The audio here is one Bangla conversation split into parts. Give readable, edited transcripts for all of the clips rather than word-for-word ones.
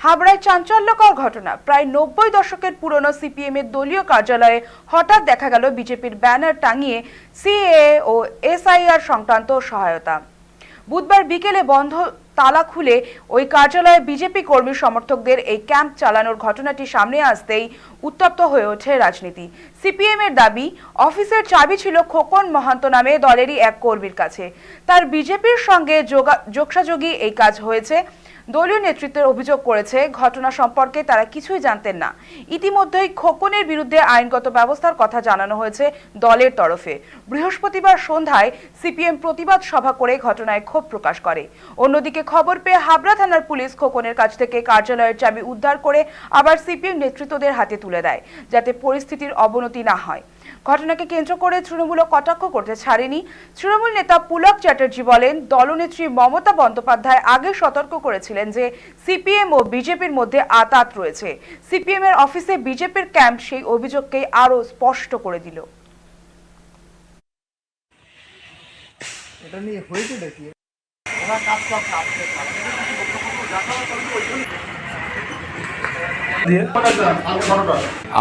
হাবড়ায় চাঞ্চল্যকর ঘটনা। প্রায় 90 দশকের পুরনো সিপিএম এর দলীয় কার্যালয়ে হঠাৎ দেখা গেল বিজেপির ব্যানার টাঙিয়ে সিএএ ও এসআইআর সংক্রান্ত সহায়তা। বুধবার বিকেলে বন্ধ তালা খুলে ওই কার্যালয়ে বিজেপি কর্মী সমর্থকদের এই ক্যাম্প চালানোর ঘটনাটি সামনে আসতেই উত্তপ্ত হয়ে ওঠে রাজনীতি। সিপিএম এর দাবি, অফিসের চাবি ছিল খোকন মহান্ত নামে দলেরই এক কর্মীর কাছে। তার বিজেপির সঙ্গে যোগসাযোগী এই কাজ হয়েছে। দলীয় নেতৃত্বের অভিযোগ করেছে, ঘটনা সম্পর্কে তারা কিছুই জানতেন না। ইতিমধ্যেই খোকনের বিরুদ্ধে আইনগত ব্যবস্থার কথা জানানো হয়েছে দলের তরফে। বৃহস্পতিবার সন্ধ্যায় সিপিএম প্রতিবাদ সভা করে ঘটনায় ক্ষোভ প্রকাশ করে। অন্যদিকে খবর পেয়ে হাবড়া থানার পুলিশ খোকনের কাছ থেকে কার্যালয়ের চাবি উদ্ধার করে আবার সিপিএম নেতৃত্বদের হাতে তুলে দেয়, যাতে পরিস্থিতির অবনতি না হয়। ঘটনাকে কেন্দ্র করে তৃণমূল কটাক্ষ করতে ছাড়েনি। তৃণমূল নেতা পুলক চ্যাটার্জি বলেন, দলনেত্রী মমতা বন্দ্যোপাধ্যায় আগে সতর্ক করেছিলেন যে সিপিএম ও বিজেপির মধ্যে আঁতাত রয়েছে। সিপিএম এর অফিসে বিজেপির ক্যাম্প সেই অভিযোগকে আরো স্পষ্ট করে দিল।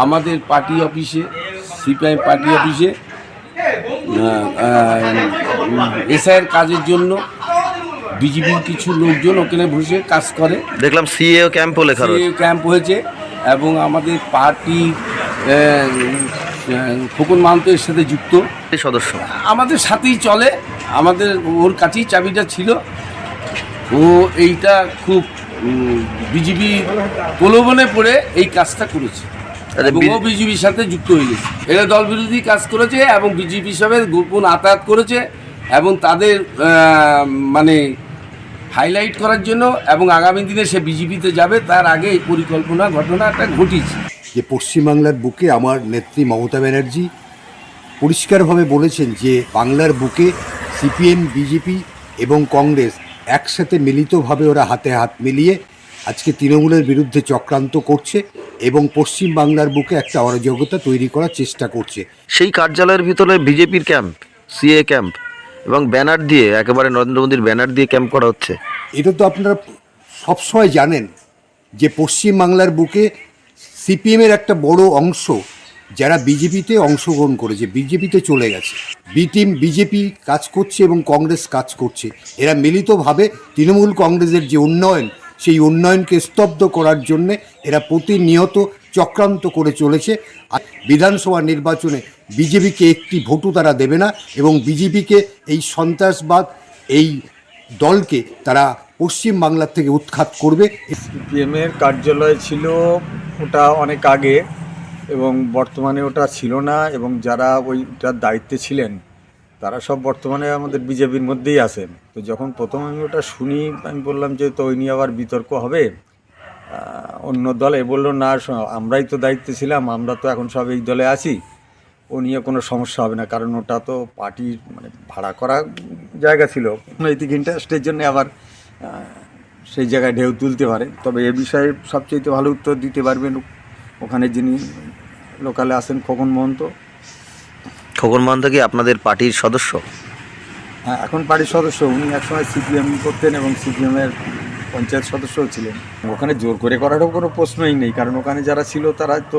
আমাদের পার্টি অফিসে, সিপিআই পার্টি অফিসে এসআইয়ের কাজের জন্য বিজেপির কিছু লোকজন ওখানে বসে কাজ করে। দেখলাম সিএও ক্যাম্পও লেখা রয়েছে। ক্যাম্প হয়েছে এবং আমাদের পার্টি খোকন মাহান্তের সাথে যুক্ত সদস্য আমাদের সাথেই চলে। আমাদের ওর কাছেই চাবিটা ছিল। ও এইটা খুব বিজেপি প্রলোভনে পড়ে এই কাজটা করেছে এবং ও বিজেপির সাথে যুক্ত হয়ে গেছে। এরা দল বিরোধী কাজ করেছে এবং বিজেপির সাথে গোপন আতায়াত করেছে এবং তাদের মানে হাইলাইট করার জন্য এবং আগামী দিনে সে বিজেপিতে যাবে তার আগে এই পরিকল্পনা ঘটনাটা ঘটিয়েছে। যে পশ্চিমবাংলার বুকে আমার নেত্রী মমতা ব্যানার্জি পরিষ্কারভাবে বলেছেন যে বাংলার বুকে সিপিএম, বিজেপি এবং কংগ্রেস একসাথে মিলিতভাবে ওরা হাতে হাত মিলিয়ে আজকে তৃণমূলের বিরুদ্ধে চক্রান্ত করছে এবং পশ্চিম বাংলার বুকে একটা অরাজকতা তৈরি করার চেষ্টা করছে। সেই কার্যালয়ের ভিতরে বিজেপির ক্যাম্প, সিএ ক্যাম্প এবং ব্যানার দিয়ে, একেবারে নরেন্দ্র মোদীর ব্যানার দিয়ে ক্যাম্প করা হচ্ছে। এটা তো আপনারা সবসময় জানেন যে পশ্চিম বাংলার বুকে সিপিএমের একটা বড় অংশ যারা বিজেপিতে অংশগ্রহণ করেছে, বিজেপিতে চলে গেছে। বি টিম বিজেপি কাজ করছে এবং কংগ্রেস কাজ করছে। এরা মিলিতভাবে তৃণমূল কংগ্রেসের যে উন্নয়ন, সেই উন্নয়নকে স্তব্ধ করার জন্যে এরা প্রতিনিয়ত চক্রান্ত করে চলেছে। আর বিধানসভা নির্বাচনে বিজেপিকে একটি ভোটও তারা দেবে না এবং বিজেপিকে এই সন্ত্রাসবাদ, এই দলকে তারা পশ্চিম বাংলার থেকে উৎখাত করবে। সিপিএমের কার্যালয় ছিল ওটা অনেক আগে এবং বর্তমানে ওটা ছিল না, এবং যারা ওইটার দায়িত্বে ছিলেন তারা সব বর্তমানে আমাদের বিজেপির মধ্যেই আছেন। তো যখন প্রথম আমি ওটা শুনি, আমি বললাম যে তো ওই নিয়ে আবার বিতর্ক হবে। অন্য দলে বললো, না আমরাই তো দায়িত্বে ছিলাম, আমরা তো এখন সব এই দলে আছি, ও নিয়ে কোনো সমস্যা হবে না, কারণ ওটা তো পার্টির মানে ভাড়া করা জায়গা ছিল। নৈতিক ইন্টারেস্টের জন্য আবার সেই জায়গায় ঢেউ তুলতে পারে। তবে এ বিষয়ে সবচেয়ে ভালো উত্তর দিতে পারবেন ওখানে যিনি লোকালে আছেন, খোকন মহন্ত। খোকন মহান্ত কি আপনাদের পার্টির সদস্য? হ্যাঁ, এখন পার্টির সদস্য। উনি একসময় সিপিএম করতেন এবং সিপিএমের পঞ্চায়েত সদস্যও ছিলেন। ওখানে জোর করে করারও কোনো প্রশ্নই নেই, কারণ ওখানে যারা ছিল তারা তো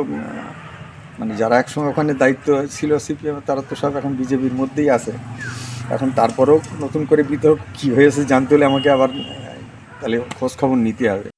মানে যারা একসময় ওখানে দায়িত্ব ছিল সিপিএম, তারা তো সব এখন বিজেপির মধ্যেই আছে। এখন তারপরেও নতুন করে বিতর্ক কী হয়েছে জানতে হলে আমাকে আবার তাহলে খোঁজ খবর নিতে হবে।